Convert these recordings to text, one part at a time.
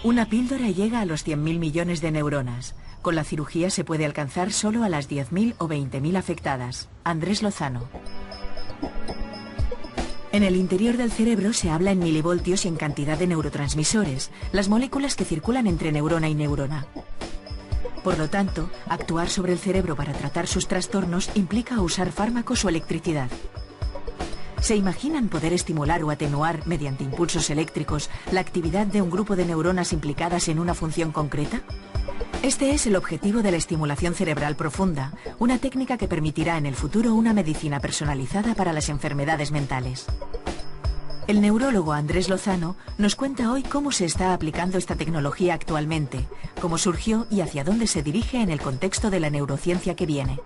Una píldora llega a los 100.000 millones de neuronas. Con la cirugía se puede alcanzar solo a las 10.000 o 20.000 afectadas. Andrés Lozano. En el interior del cerebro se habla en milivoltios y en cantidad de neurotransmisores, las moléculas que circulan entre neurona y neurona. Por lo tanto, actuar sobre el cerebro para tratar sus trastornos implica usar fármacos o electricidad. ¿Se imaginan poder estimular o atenuar, mediante impulsos eléctricos, la actividad de un grupo de neuronas implicadas en una función concreta? Este es el objetivo de la estimulación cerebral profunda, una técnica que permitirá en el futuro una medicina personalizada para las enfermedades mentales. El neurólogo Andrés Lozano nos cuenta hoy cómo se está aplicando esta tecnología actualmente, cómo surgió y hacia dónde se dirige en el contexto de la neurociencia que viene.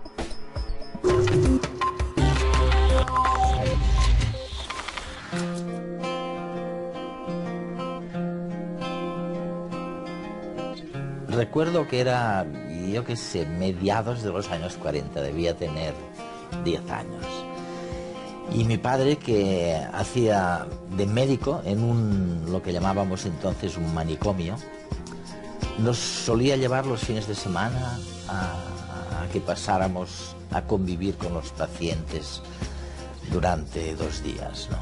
Recuerdo que era, yo qué sé, mediados de los años 40, debía tener 10 años. Y mi padre, que hacía de médico en lo que llamábamos entonces un manicomio, nos solía llevar los fines de semana a que pasáramos a convivir con los pacientes durante 2 días, ¿no?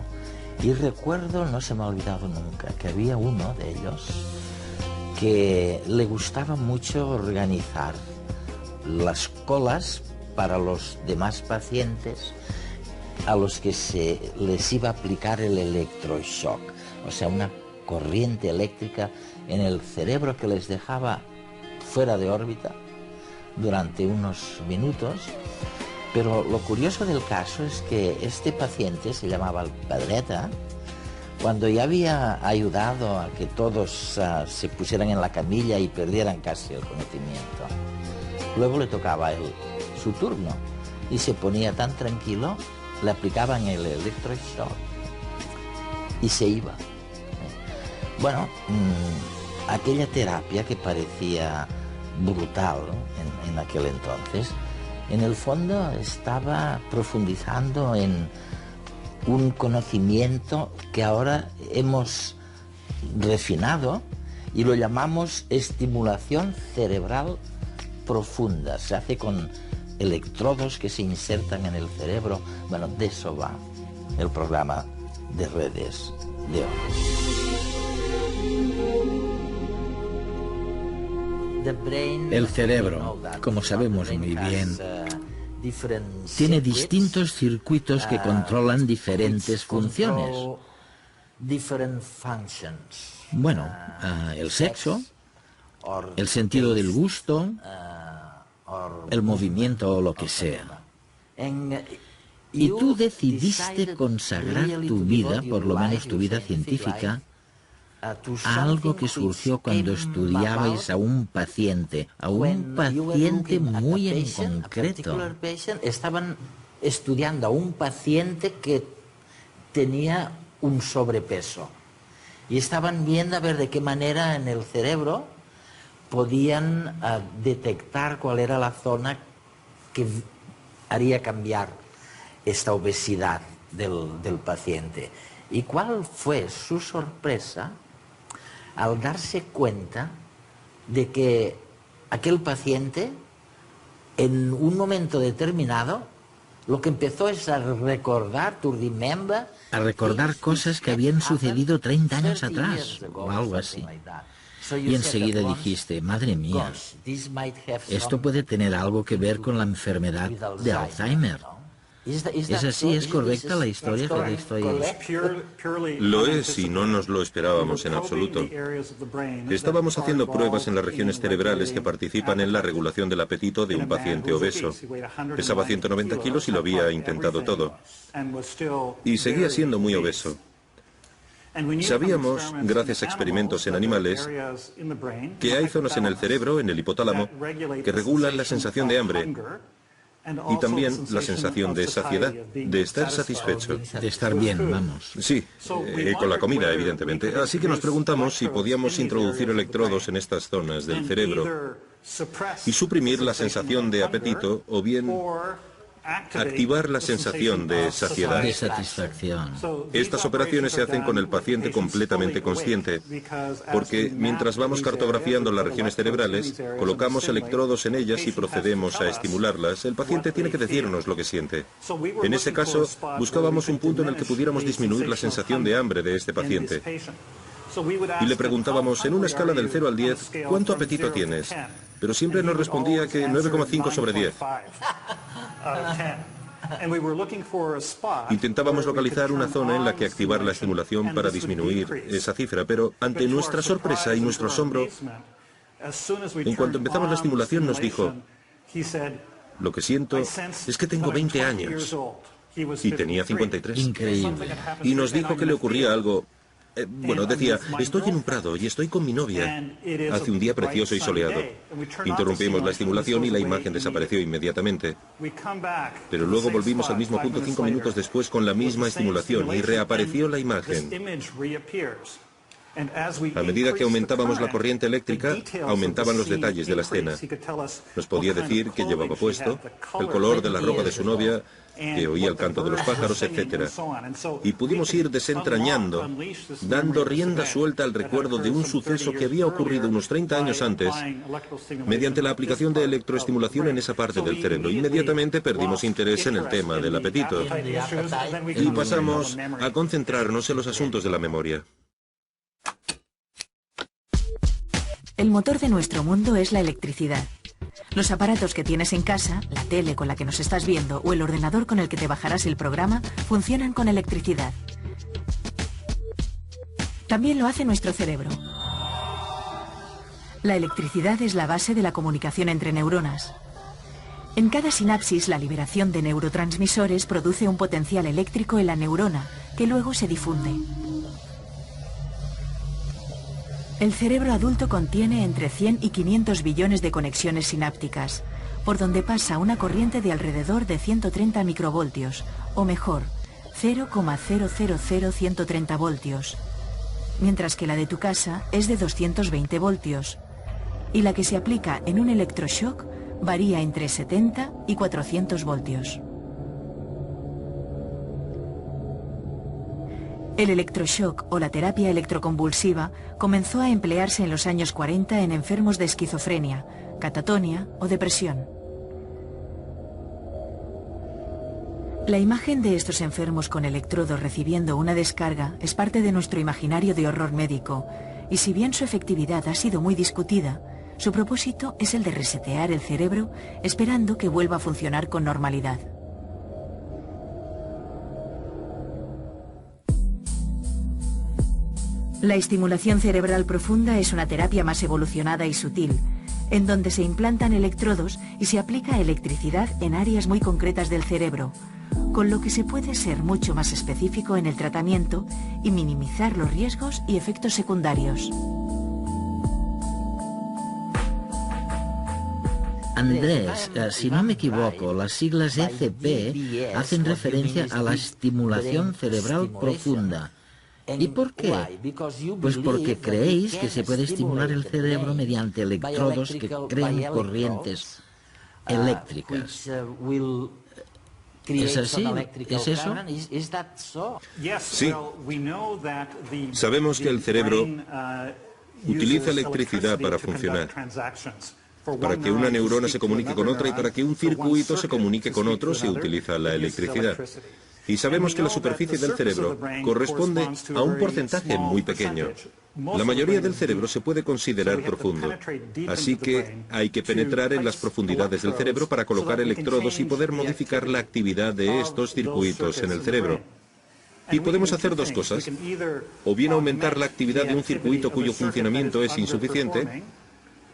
Y recuerdo, no se me ha olvidado nunca, que había uno de ellos que le gustaba mucho organizar las colas para los demás pacientes a los que se les iba a aplicar el electroshock, o sea, una corriente eléctrica en el cerebro que les dejaba fuera de órbita durante unos minutos. Pero lo curioso del caso es que este paciente se llamaba el Padreta. Cuando ya había ayudado a que todos se pusieran en la camilla y perdieran casi el conocimiento, luego le tocaba a él su turno y se ponía tan tranquilo, le aplicaban el electroshock y se iba. Bueno, aquella terapia que parecía brutal en aquel entonces, en el fondo estaba profundizando en un conocimiento que ahora hemos refinado y lo llamamos estimulación cerebral profunda. Se hace con electrodos que se insertan en el cerebro. Bueno, de eso va el programa de redes de hoy. El cerebro, como sabemos muy bien, tiene distintos circuitos que controlan diferentes funciones. Bueno, el sexo, el sentido del gusto, el movimiento o lo que sea. Y tú decidiste consagrar tu vida, por lo menos tu vida científica, a algo que surgió cuando estudiabais a un paciente muy en concreto. Estaban estudiando a un paciente que tenía un sobrepeso y estaban viendo a ver de qué manera en el cerebro podían detectar cuál era la zona que haría cambiar esta obesidad del paciente. ¿Y cuál fue su sorpresa al darse cuenta de que aquel paciente, en un momento determinado, lo que empezó es a recordar, a recordar cosas que habían sucedido 30 años atrás, o algo así. Y enseguida dijiste, madre mía, esto puede tener algo que ver con la enfermedad de Alzheimer. ¿Es así? ¿Es correcta la historia que estoy...? Lo es y no nos lo esperábamos en absoluto. Estábamos haciendo pruebas en las regiones cerebrales que participan en la regulación del apetito de un paciente obeso. Pesaba 190 kilos y lo había intentado todo. Y seguía siendo muy obeso. Sabíamos, gracias a experimentos en animales, que hay zonas en el cerebro, en el hipotálamo, que regulan la sensación de hambre y también la sensación de saciedad, de estar satisfecho. De estar bien, vamos. Sí, con la comida, evidentemente. Así que nos preguntamos si podíamos introducir electrodos en estas zonas del cerebro y suprimir la sensación de apetito o bien activar la sensación de saciedad. De satisfacción. Estas operaciones se hacen con el paciente completamente consciente, porque mientras vamos cartografiando las regiones cerebrales, colocamos electrodos en ellas y procedemos a estimularlas. El paciente tiene que decirnos lo que siente. En ese caso, buscábamos un punto en el que pudiéramos disminuir la sensación de hambre de este paciente. Y le preguntábamos, en una escala del 0 al 10, ¿cuánto apetito tienes? Pero siempre nos respondía que 9,5 sobre 10. Intentábamos localizar una zona en la que activar la estimulación para disminuir esa cifra, pero ante nuestra sorpresa y nuestro asombro, en cuanto empezamos la estimulación nos dijo, lo que siento es que tengo 20 años. Y tenía 53. Increíble. Y nos dijo que le ocurría algo. Bueno, decía, estoy en un prado y estoy con mi novia. Hace un día precioso y soleado. Interrumpimos la estimulación y la imagen desapareció inmediatamente. Pero luego volvimos al mismo punto 5 minutos después con la misma estimulación y reapareció la imagen. A medida que aumentábamos la corriente eléctrica, aumentaban los detalles de la escena. Nos podía decir qué llevaba puesto, el color de la ropa de su novia, que oía el canto de los pájaros, etc. Y pudimos ir desentrañando, dando rienda suelta al recuerdo de un suceso que había ocurrido unos 30 años antes, mediante la aplicación de electroestimulación en esa parte del cerebro. Inmediatamente perdimos interés en el tema del apetito y pasamos a concentrarnos en los asuntos de la memoria. El motor de nuestro mundo es la electricidad. Los aparatos que tienes en casa, la tele con la que nos estás viendo o el ordenador con el que te bajarás el programa, funcionan con electricidad. También lo hace nuestro cerebro. La electricidad es la base de la comunicación entre neuronas. En cada sinapsis, la liberación de neurotransmisores produce un potencial eléctrico en la neurona, que luego se difunde. El cerebro adulto contiene entre 100 y 500 billones de conexiones sinápticas, por donde pasa una corriente de alrededor de 130 microvoltios, o mejor, 0,000130 voltios, mientras que la de tu casa es de 220 voltios, y la que se aplica en un electroshock varía entre 70 y 400 voltios. El electroshock o la terapia electroconvulsiva comenzó a emplearse en los años 40 en enfermos de esquizofrenia, catatonia o depresión. La imagen de estos enfermos con electrodos recibiendo una descarga es parte de nuestro imaginario de horror médico, y si bien su efectividad ha sido muy discutida, su propósito es el de resetear el cerebro esperando que vuelva a funcionar con normalidad. La estimulación cerebral profunda es una terapia más evolucionada y sutil, en donde se implantan electrodos y se aplica electricidad en áreas muy concretas del cerebro, con lo que se puede ser mucho más específico en el tratamiento y minimizar los riesgos y efectos secundarios. Andrés, si no me equivoco, las siglas ECP hacen referencia a la estimulación cerebral profunda. ¿Y por qué? Pues porque creéis que se puede estimular el cerebro mediante electrodos que creen corrientes eléctricas. ¿Es así? ¿Es eso? Sí. Sabemos que el cerebro utiliza electricidad para funcionar. Para que una neurona se comunique con otra y para que un circuito se comunique con otro se utiliza la electricidad. Y sabemos que la superficie del cerebro corresponde a un porcentaje muy pequeño. La mayoría del cerebro se puede considerar profundo, así que hay que penetrar en las profundidades del cerebro para colocar electrodos y poder modificar la actividad de estos circuitos en el cerebro. Y podemos hacer dos cosas: o bien aumentar la actividad de un circuito cuyo funcionamiento es insuficiente,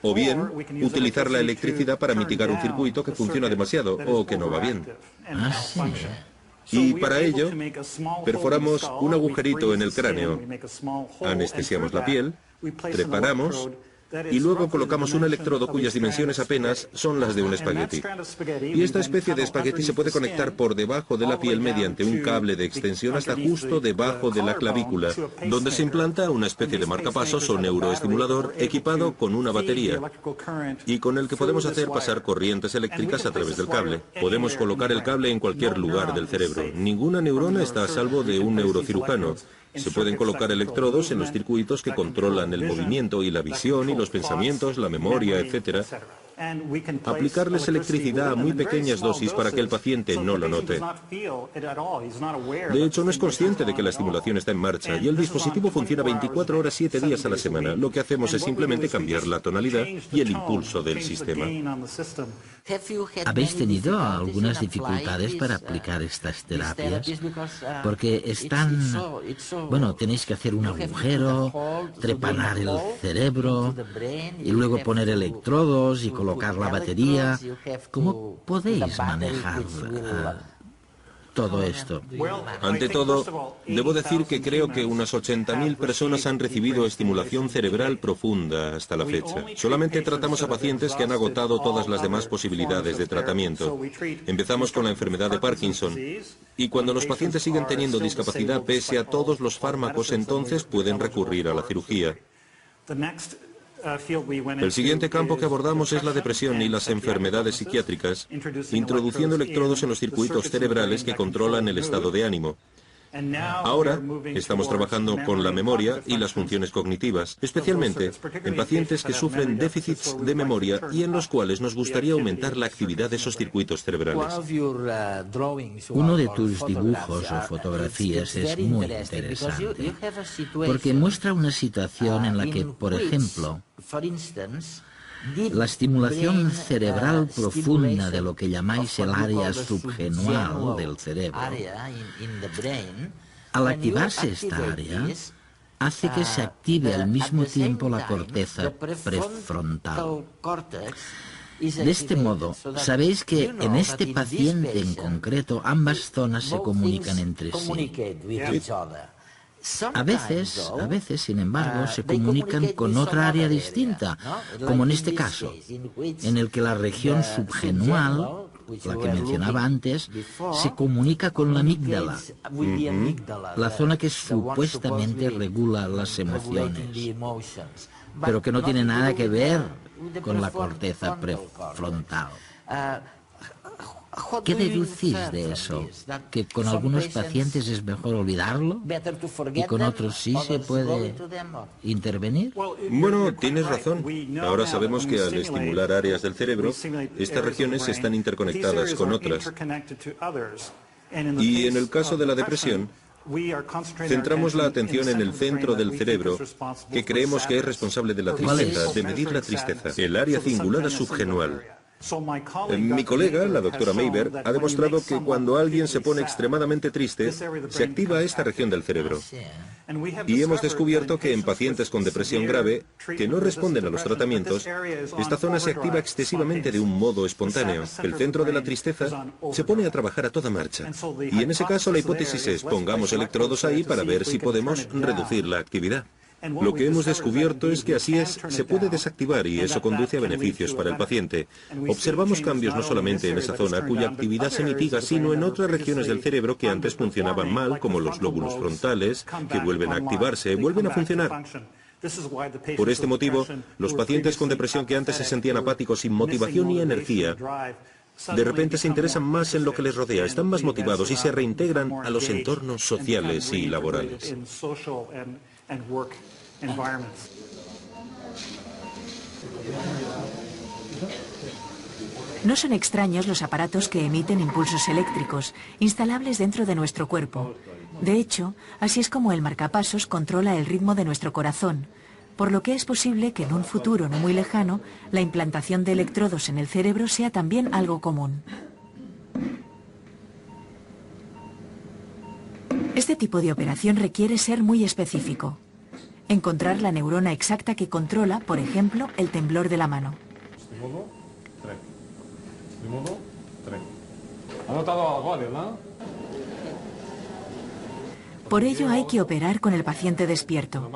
o bien utilizar la electricidad para mitigar un circuito que funciona demasiado o que no va bien. Ah, sí. Y para ello, perforamos un agujerito en el cráneo, anestesiamos la piel, preparamos y luego colocamos un electrodo cuyas dimensiones apenas son las de un espagueti. Y esta especie de espagueti se puede conectar por debajo de la piel mediante un cable de extensión hasta justo debajo de la clavícula, donde se implanta una especie de marcapasos o neuroestimulador equipado con una batería y con el que podemos hacer pasar corrientes eléctricas a través del cable. Podemos colocar el cable en cualquier lugar del cerebro. Ninguna neurona está a salvo de un neurocirujano. Se pueden colocar electrodos en los circuitos que controlan el movimiento y la visión y los pensamientos, la memoria, etc. Aplicarles electricidad a muy pequeñas dosis para que el paciente no lo note. De hecho, no es consciente de que la estimulación está en marcha y el dispositivo funciona 24 horas 7 días a la semana. Lo que hacemos es simplemente cambiar la tonalidad y el impulso del sistema. ¿Habéis tenido algunas dificultades para aplicar estas terapias? Porque están... Bueno, tenéis que hacer un agujero, trepanar el cerebro y luego poner electrodos y colocar la batería. ¿Cómo podéis manejar todo esto? Ante todo, debo decir que creo que unas 80.000 personas han recibido estimulación cerebral profunda hasta la fecha. Solamente tratamos a pacientes que han agotado todas las demás posibilidades de tratamiento. Empezamos con la enfermedad de Parkinson, y cuando los pacientes siguen teniendo discapacidad pese a todos los fármacos, entonces pueden recurrir a la cirugía. El siguiente campo que abordamos es la depresión y las enfermedades psiquiátricas, introduciendo electrodos en los circuitos cerebrales que controlan el estado de ánimo. Ahora estamos trabajando con la memoria y las funciones cognitivas, especialmente en pacientes que sufren déficits de memoria y en los cuales nos gustaría aumentar la actividad de esos circuitos cerebrales. Uno de tus dibujos o fotografías es muy interesante, porque muestra una situación en la que, por ejemplo, la estimulación cerebral profunda de lo que llamáis el área subgenual del cerebro, al activarse esta área, hace que se active al mismo tiempo la corteza prefrontal. De este modo, sabéis que en este paciente en concreto ambas zonas se comunican entre sí. A veces, sin embargo, se comunican con otra área distinta, como en este caso, en el que la región subgenual, la que mencionaba antes, se comunica con la amígdala, la zona que supuestamente regula las emociones, pero que no tiene nada que ver con la corteza prefrontal. ¿Qué deducís de eso? ¿Que con algunos pacientes es mejor olvidarlo y con otros sí se puede intervenir? Bueno, tienes razón. Ahora sabemos que al estimular áreas del cerebro, estas regiones están interconectadas con otras. Y en el caso de la depresión, centramos la atención en el centro del cerebro que creemos que es responsable de la tristeza, de medir la tristeza, el área cingulada subgenual. Mi colega, la doctora Mayberg, ha demostrado que cuando alguien se pone extremadamente triste, se activa esta región del cerebro. Y hemos descubierto que en pacientes con depresión grave, que no responden a los tratamientos, esta zona se activa excesivamente de un modo espontáneo. El centro de la tristeza se pone a trabajar a toda marcha. Y en ese caso la hipótesis es, pongamos electrodos ahí para ver si podemos reducir la actividad. Lo que hemos descubierto es que así se puede desactivar y eso conduce a beneficios para el paciente. Observamos cambios no solamente en esa zona cuya actividad se mitiga, sino en otras regiones del cerebro que antes funcionaban mal, como los lóbulos frontales, que vuelven a activarse, vuelven a funcionar. Por este motivo, los pacientes con depresión que antes se sentían apáticos, sin motivación ni energía, de repente se interesan más en lo que les rodea, están más motivados y se reintegran a los entornos sociales y laborales. No son extraños los aparatos que emiten impulsos eléctricos, instalables dentro de nuestro cuerpo. De hecho, así es como el marcapasos controla el ritmo de nuestro corazón, por lo que es posible que en un futuro no muy lejano, la implantación de electrodos en el cerebro sea también algo común. Este tipo de operación requiere ser muy específico. Encontrar la neurona exacta que controla, por ejemplo, el temblor de la mano. Por ello hay que operar con el paciente despierto.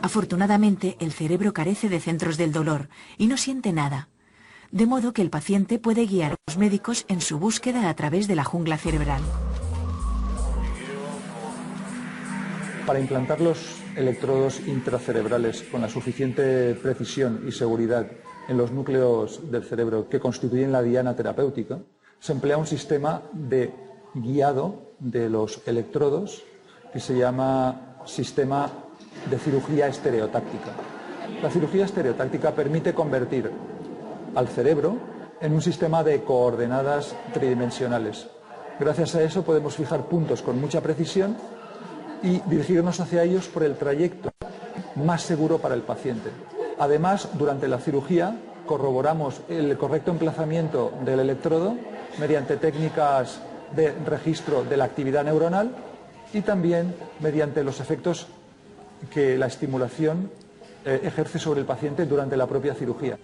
Afortunadamente, el cerebro carece de centros del dolor y no siente nada, de modo que el paciente puede guiar a los médicos en su búsqueda a través de la jungla cerebral. Para implantar los electrodos intracerebrales con la suficiente precisión y seguridad en los núcleos del cerebro que constituyen la diana terapéutica, se emplea un sistema de guiado de los electrodos que se llama sistema de cirugía estereotáctica. La cirugía estereotáctica permite convertir al cerebro en un sistema de coordenadas tridimensionales. Gracias a eso podemos fijar puntos con mucha precisión y dirigirnos hacia ellos por el trayecto más seguro para el paciente. Además, durante la cirugía corroboramos el correcto emplazamiento del electrodo mediante técnicas de registro de la actividad neuronal y también mediante los efectos que la estimulación ejerce sobre el paciente durante la propia cirugía.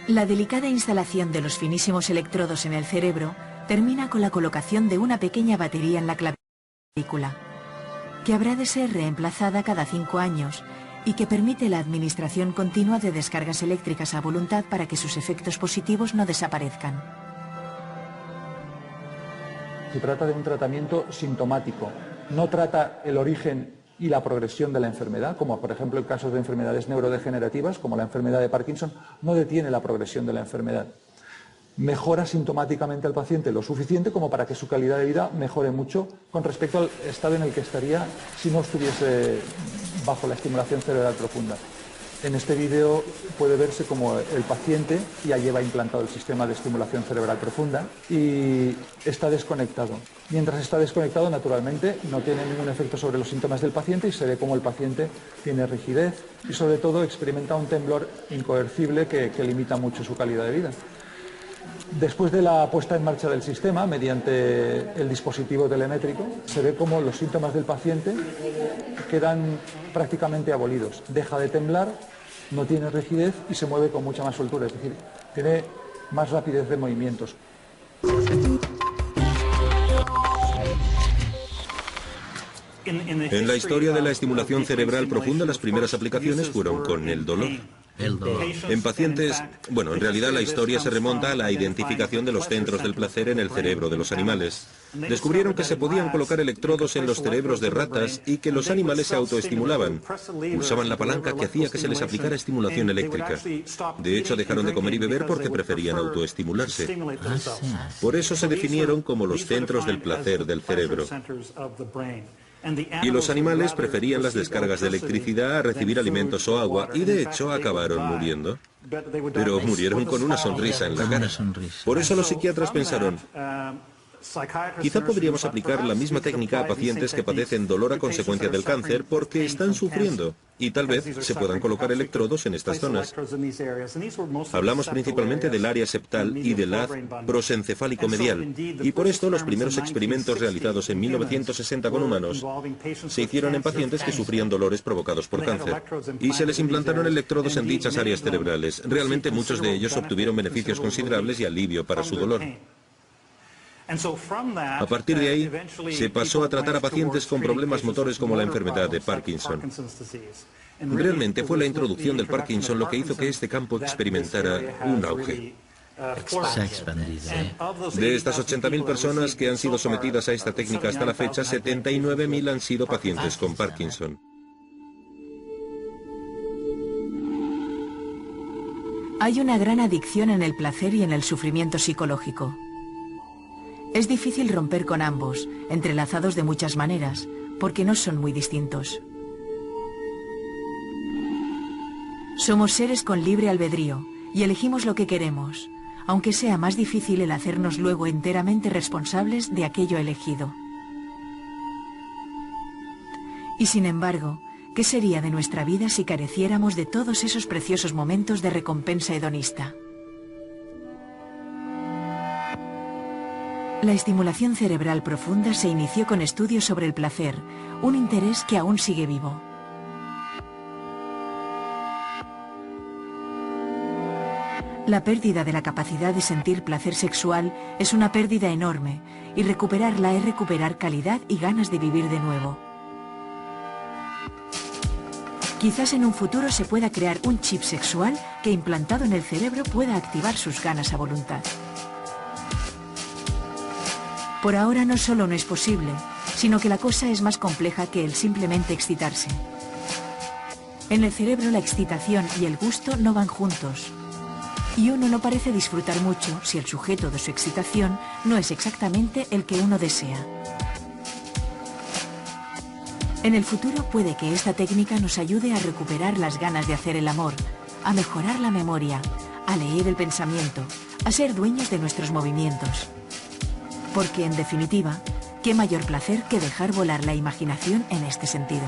La delicada instalación de los finísimos electrodos en el cerebro termina con la colocación de una pequeña batería en la clavícula, que habrá de ser reemplazada cada 5 años y que permite la administración continua de descargas eléctricas a voluntad para que sus efectos positivos no desaparezcan. Se trata de un tratamiento sintomático, no trata el origen y la progresión de la enfermedad, como por ejemplo en casos de enfermedades neurodegenerativas, como la enfermedad de Parkinson, no detiene la progresión de la enfermedad. Mejora sintomáticamente al paciente lo suficiente como para que su calidad de vida mejore mucho con respecto al estado en el que estaría si no estuviese bajo la estimulación cerebral profunda. En este vídeo puede verse como el paciente ya lleva implantado el sistema de estimulación cerebral profunda y está desconectado. Mientras está desconectado, naturalmente, no tiene ningún efecto sobre los síntomas del paciente y se ve como el paciente tiene rigidez y sobre todo experimenta un temblor incoercible que limita mucho su calidad de vida. Después de la puesta en marcha del sistema, mediante el dispositivo telemétrico, se ve como los síntomas del paciente quedan prácticamente abolidos. Deja de temblar, no tiene rigidez y se mueve con mucha más soltura, es decir, tiene más rapidez de movimientos. En la historia de la estimulación cerebral profunda, las primeras aplicaciones fueron con el dolor. En pacientes, bueno, en realidad la historia se remonta a la identificación de los centros del placer en el cerebro de los animales. Descubrieron que se podían colocar electrodos en los cerebros de ratas y que los animales se autoestimulaban. Pulsaban la palanca que hacía que se les aplicara estimulación eléctrica. De hecho, dejaron de comer y beber porque preferían autoestimularse. Por eso se definieron como los centros del placer del cerebro. Y los animales preferían las descargas de electricidad a recibir alimentos o agua, y de hecho acabaron muriendo. Pero murieron con una sonrisa en la cara. Por eso los psiquiatras pensaron, quizá podríamos aplicar la misma técnica a pacientes que padecen dolor a consecuencia del cáncer porque están sufriendo, y tal vez se puedan colocar electrodos en estas zonas. Hablamos principalmente del área septal y del haz prosencefálico medial, y por esto los primeros experimentos realizados en 1960 con humanos se hicieron en pacientes que sufrían dolores provocados por cáncer, y se les implantaron electrodos en dichas áreas cerebrales. Realmente muchos de ellos obtuvieron beneficios considerables y alivio para su dolor. A partir de ahí, se pasó a tratar a pacientes con problemas motores como la enfermedad de Parkinson. Realmente fue la introducción del Parkinson lo que hizo que este campo experimentara un auge. Se ha expandido. De estas 80.000 personas que han sido sometidas a esta técnica hasta la fecha, 79.000 han sido pacientes con Parkinson. Hay una gran adicción en el placer y en el sufrimiento psicológico. Es difícil romper con ambos, entrelazados de muchas maneras, porque no son muy distintos. Somos seres con libre albedrío y elegimos lo que queremos, aunque sea más difícil el hacernos luego enteramente responsables de aquello elegido. Y sin embargo, ¿qué sería de nuestra vida si careciéramos de todos esos preciosos momentos de recompensa hedonista? La estimulación cerebral profunda se inició con estudios sobre el placer, un interés que aún sigue vivo. La pérdida de la capacidad de sentir placer sexual es una pérdida enorme, y recuperarla es recuperar calidad y ganas de vivir de nuevo. Quizás en un futuro se pueda crear un chip sexual que implantado en el cerebro pueda activar sus ganas a voluntad. Por ahora no solo no es posible, sino que la cosa es más compleja que el simplemente excitarse. En el cerebro la excitación y el gusto no van juntos. Y uno no parece disfrutar mucho si el sujeto de su excitación no es exactamente el que uno desea. En el futuro puede que esta técnica nos ayude a recuperar las ganas de hacer el amor, a mejorar la memoria, a leer el pensamiento, a ser dueños de nuestros movimientos. Porque, en definitiva, qué mayor placer que dejar volar la imaginación en este sentido.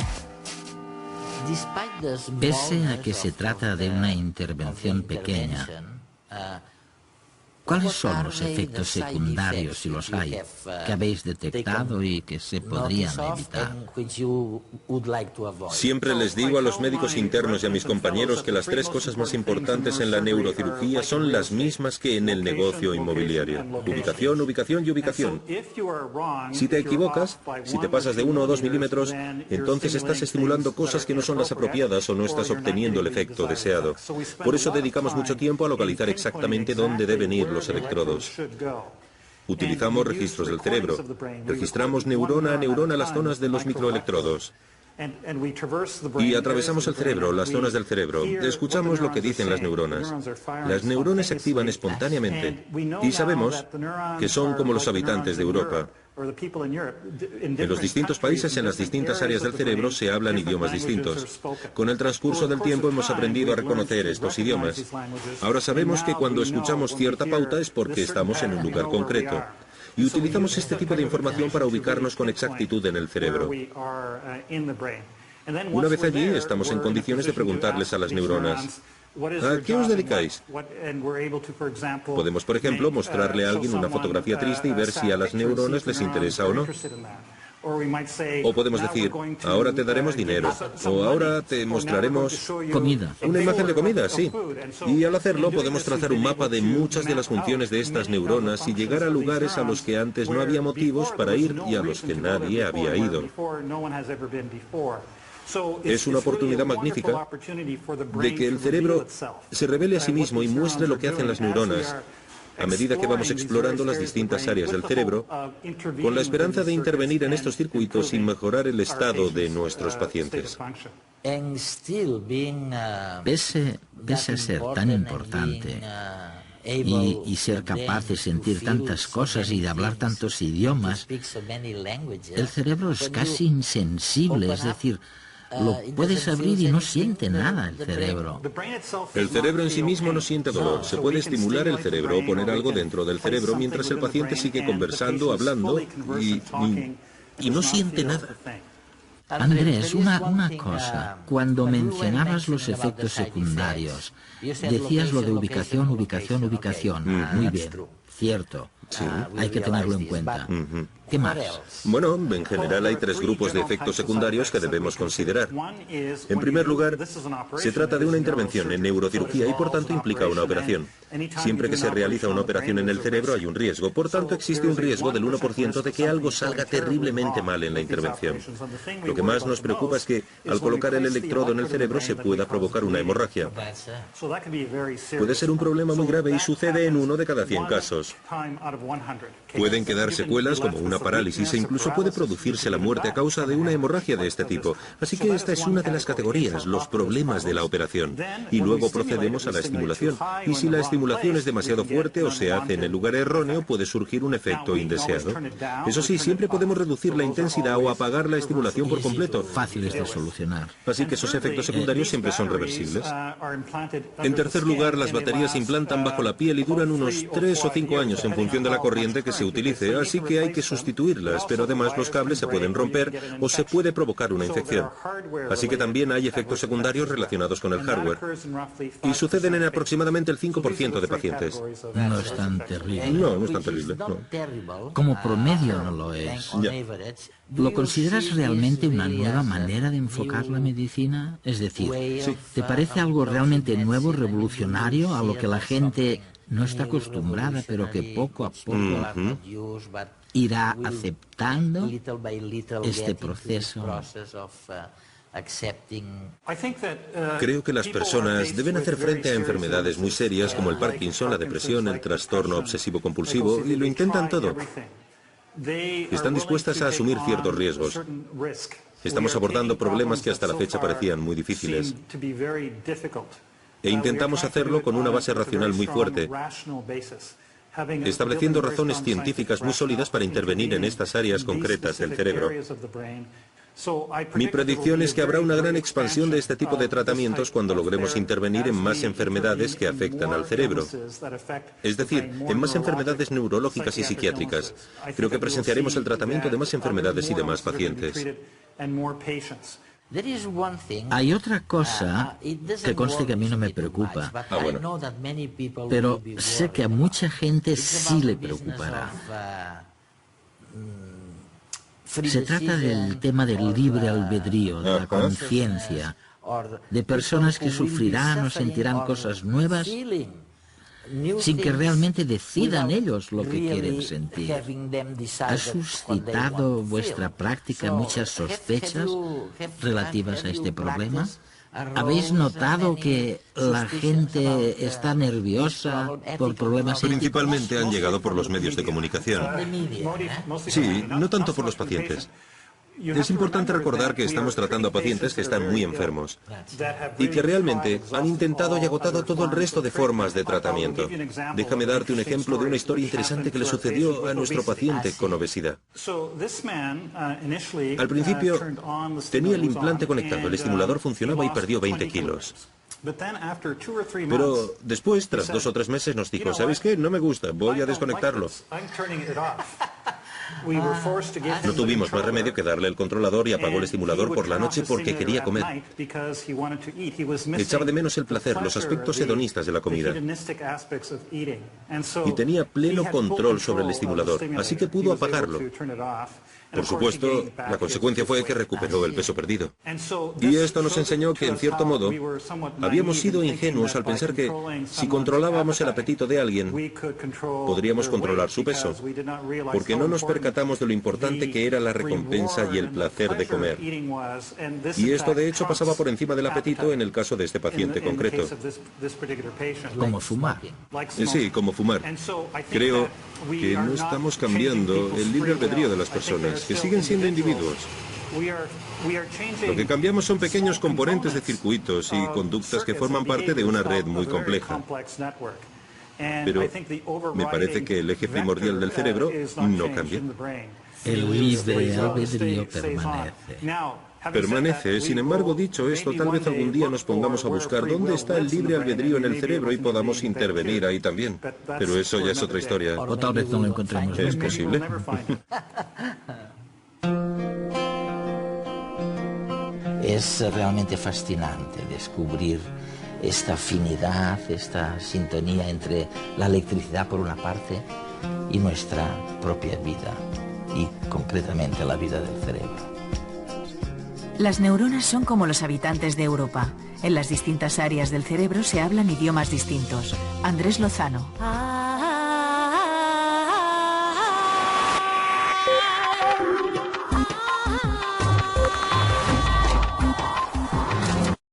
Pese a que se trata de una intervención pequeña, ¿cuáles son los efectos secundarios, si los hay, que habéis detectado y que se podrían evitar? Siempre les digo a los médicos internos y a mis compañeros que las tres cosas más importantes en la neurocirugía son las mismas que en el negocio inmobiliario. Ubicación, ubicación y ubicación. Si te equivocas, si te pasas de 1 o 2 milímetros, entonces estás estimulando cosas que no son las apropiadas o no estás obteniendo el efecto deseado. Por eso dedicamos mucho tiempo a localizar exactamente dónde deben ir los electrodos. Utilizamos registros del cerebro. Registramos neurona a neurona las zonas de los microelectrodos. Y atravesamos el cerebro, las zonas del cerebro. Escuchamos lo que dicen las neuronas. Las neuronas se activan espontáneamente. Y sabemos que son como los habitantes de Europa. En los distintos países, en las distintas áreas del cerebro, se hablan idiomas distintos. Con el transcurso del tiempo hemos aprendido a reconocer estos idiomas. Ahora sabemos que cuando escuchamos cierta pauta es porque estamos en un lugar concreto. Y utilizamos este tipo de información para ubicarnos con exactitud en el cerebro. Una vez allí, estamos en condiciones de preguntarles a las neuronas: ¿a qué os dedicáis? Podemos, por ejemplo, mostrarle a alguien una fotografía triste y ver si a las neuronas les interesa o no. O podemos decir: ahora te daremos dinero, o ahora te mostraremos Comida. una imagen de comida, sí. Y al hacerlo podemos trazar un mapa de muchas de las funciones de estas neuronas y llegar a lugares a los que antes no había motivos para ir y a los que nadie había ido. Es una oportunidad magnífica de que el cerebro se revele a sí mismo y muestre lo que hacen las neuronas a medida que vamos explorando las distintas áreas del cerebro, con la esperanza de intervenir en estos circuitos y mejorar el estado de nuestros pacientes. Pese a ser tan importante y ser capaz de sentir tantas cosas y de hablar tantos idiomas, el cerebro es casi insensible, es decir, lo puedes abrir y no siente nada el cerebro. El cerebro en sí mismo no siente dolor. Se puede estimular el cerebro o poner algo dentro del cerebro mientras el paciente sigue conversando, hablando y no siente nada. Andrés, una cosa. Cuando mencionabas los efectos secundarios, decías lo de ubicación, ubicación, ubicación. Muy bien, cierto. Sí. Hay que tenerlo en cuenta. ¿Qué más? Bueno, en general hay tres grupos de efectos secundarios que debemos considerar. En primer lugar, se trata de una intervención en neurocirugía y por tanto implica una operación. Siempre que se realiza una operación en el cerebro hay un riesgo, por tanto existe un riesgo del 1% de que algo salga terriblemente mal en la intervención. Lo que más nos preocupa es que al colocar el electrodo en el cerebro se pueda provocar una hemorragia. Puede ser un problema muy grave y sucede en 1 de cada 100 casos. Pueden quedar secuelas como una parálisis e incluso puede producirse la muerte a causa de una hemorragia de este tipo. Así que esta es una de las categorías, los problemas de la operación. Y luego procedemos a la estimulación. Y si la estimulación es demasiado fuerte o se hace en el lugar erróneo, puede surgir un efecto indeseado. Eso sí, siempre podemos reducir la intensidad o apagar la estimulación por completo. Fáciles de solucionar. Así que esos efectos secundarios siempre son reversibles. En tercer lugar, las baterías se implantan bajo la piel y duran unos 3 o 5 5 años en función de la corriente que se utilice, así que hay que sustituirlas, pero además los cables se pueden romper o se puede provocar una infección. Así que también hay efectos secundarios relacionados con el hardware. Y suceden en aproximadamente el 5% de pacientes. No es tan terrible. No, no es tan terrible. No. Como promedio no lo es. Ya. ¿Lo consideras realmente una nueva manera de enfocar la medicina? Es decir, ¿te parece algo realmente nuevo, revolucionario, a lo que la gente no está acostumbrada, pero que poco a poco irá aceptando este proceso? Creo que las personas deben hacer frente a enfermedades muy serias como el Parkinson, la depresión, el trastorno obsesivo-compulsivo, y lo intentan todo. Están dispuestas a asumir ciertos riesgos. Estamos abordando problemas que hasta la fecha parecían muy difíciles. E intentamos hacerlo con una base racional muy fuerte, estableciendo razones científicas muy sólidas para intervenir en estas áreas concretas del cerebro. Mi predicción es que habrá una gran expansión de este tipo de tratamientos cuando logremos intervenir en más enfermedades que afectan al cerebro. Es decir, en más enfermedades neurológicas y psiquiátricas. Creo que presenciaremos el tratamiento de más enfermedades y de más pacientes. Hay otra cosa que conste que a mí no me preocupa, Bueno. pero sé que a mucha gente sí le preocupará. Se trata del tema del libre albedrío, de la conciencia, de personas que sufrirán o sentirán cosas nuevas sin que realmente decidan ellos lo que quieren sentir. ¿Ha suscitado vuestra práctica muchas sospechas relativas a este problema? ¿Habéis notado que la gente está nerviosa por problemas éticos? Principalmente han llegado por los medios de comunicación. Sí, no tanto por los pacientes. Es importante recordar que estamos tratando a pacientes que están muy enfermos y que realmente han intentado y agotado todo el resto de formas de tratamiento. Déjame darte un ejemplo de una historia interesante que le sucedió a nuestro paciente con obesidad. Al principio tenía el implante conectado, el estimulador funcionaba y perdió 20 kilos. Pero después, tras 2 o 3 meses, nos dijo, ¿sabéis qué? No me gusta, voy a desconectarlo. No tuvimos más remedio que darle el controlador y apagó el estimulador por la noche porque quería comer. Echaba de menos el placer, los aspectos hedonistas de la comida. Y tenía pleno control sobre el estimulador, así que pudo apagarlo. Por supuesto, la consecuencia fue que recuperó el peso perdido. Y esto nos enseñó que, en cierto modo, habíamos sido ingenuos al pensar que, si controlábamos el apetito de alguien, podríamos controlar su peso, porque no nos percatamos de lo importante que era la recompensa y el placer de comer. Y esto, de hecho, pasaba por encima del apetito en el caso de este paciente concreto. Como fumar. Sí, como fumar. Creo que no estamos cambiando el libre albedrío de las personas, que siguen siendo individuos. Lo que cambiamos son pequeños componentes de circuitos y conductas que forman parte de una red muy compleja. Pero me parece que el eje primordial del cerebro no cambia. El libre albedrío Permanece. Sin embargo, dicho esto, tal vez algún día nos pongamos a buscar dónde está el libre albedrío en el cerebro y podamos intervenir ahí también. Pero eso ya es otra historia. O tal vez no lo encontremos. ¿Es posible? Es realmente fascinante descubrir esta afinidad, esta sintonía entre la electricidad por una parte y nuestra propia vida, y concretamente la vida del cerebro. Las neuronas son como los habitantes de Europa. En las distintas áreas del cerebro se hablan idiomas distintos. Andrés Lozano.